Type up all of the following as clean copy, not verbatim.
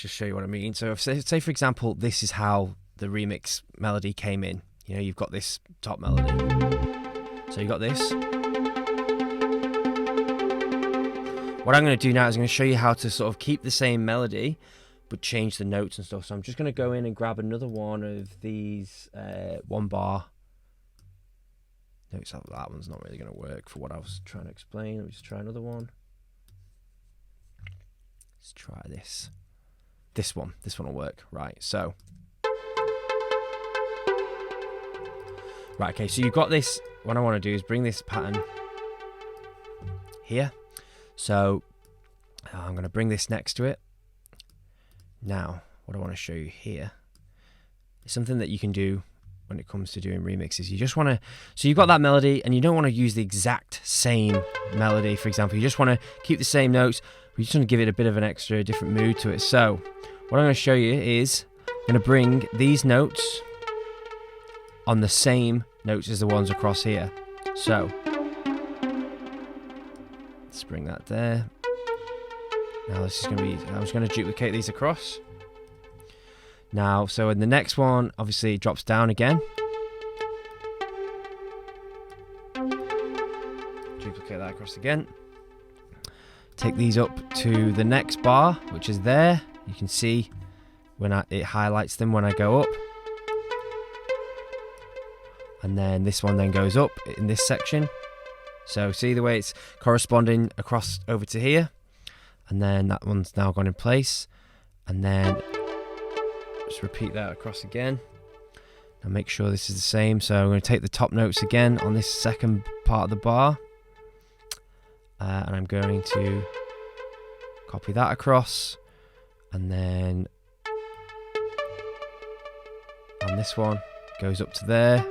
just show you what I mean. So if, say for example, this is how the remix melody came in. You know, you've got this top melody. So you got this. What I'm going to do now is I'm going to show you how to sort of keep the same melody, but change the notes and stuff. So I'm just going to go in and grab another one of these 1 bar. Notice that one's not really going to work for what I was trying to explain. Let me just try another one. Let's try this. This one will work. Right, so. Right, okay, so you've got this. What I want to do is bring this pattern here. So I'm going to bring this next to it. Now, what I want to show you here is something that you can do when it comes to doing remixes. You just want to, so you've got that melody and you don't want to use the exact same melody, for example. You just want to keep the same notes, but you just want to give it a bit of an extra different mood to it. So what I'm going to show you is I'm going to bring these notes on the same notes as the ones across here. So let's bring that there. Now this is going to be, I'm just going to duplicate these across. Now, so in the next one, obviously it drops down again. Duplicate that across again. Take these up to the next bar, which is there. You can see when it highlights them when I go up. And then this one then goes up in this section. So see the way it's corresponding across over to here. And then that one's now gone in place. And then just repeat that across again. And make sure this is the same. So I'm going to take the top notes again on this second part of the bar. And I'm going to copy that across. And then on this one, goes up to there.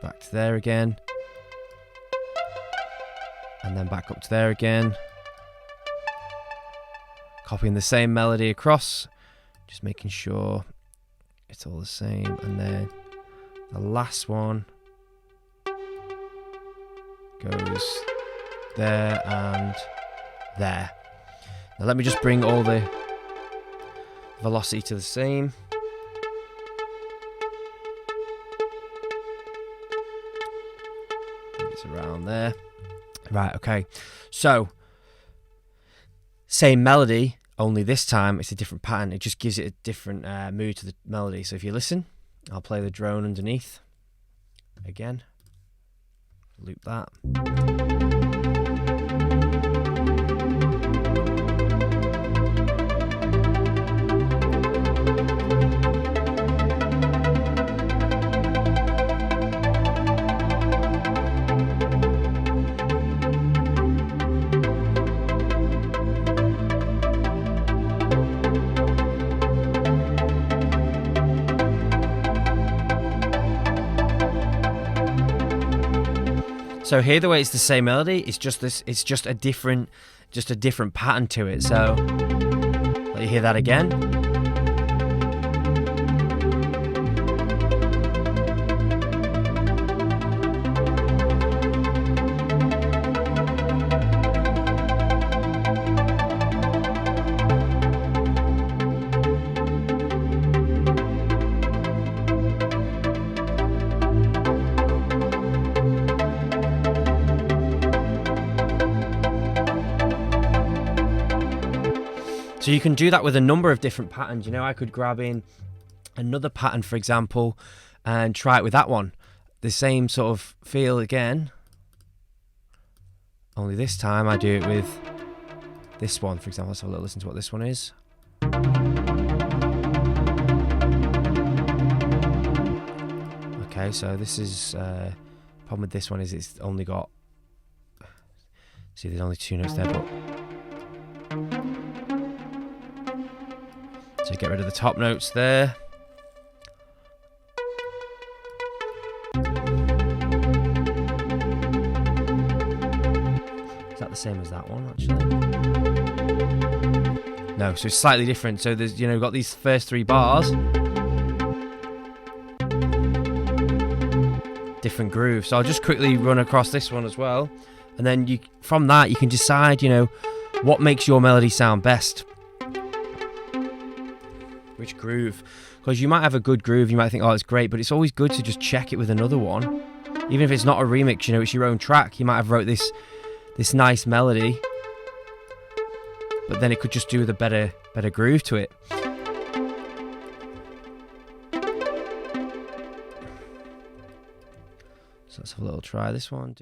Back to there again. And then back up to there again. Copying the same melody across. Just making sure it's all the same. And then the last one goes there and there. Now let me just bring all the velocity to the same. It's around there. Right, okay. So, same melody, only this time it's a different pattern. It just gives it a different mood to the melody. So if you listen, I'll play the drone underneath. Again. Loop that. So here, the way it's the same melody, it's just this. It's just a different pattern to it. So let you hear that again. So you can do that with a number of different patterns. You know, I could grab in another pattern, for example, and try it with that one. The same sort of feel again. Only this time I do it with this one, for example. Let's have a little listen to what this one is. Okay, so this is problem with this one is it's only got, see, there's only 2 notes there, but so get rid of the top notes there. Is that the same as that one, actually? No, so it's slightly different. So there's, you know, got these first 3 bars. Different grooves. So I'll just quickly run across this one as well. And then from that you can decide, you know, what makes your melody sound best. Which groove? Because you might have a good groove, you might think, oh, it's great, but it's always good to just check it with another one. Even if it's not a remix, you know, it's your own track. You might have wrote this nice melody, but then it could just do with a better groove to it. So let's have a little try this one.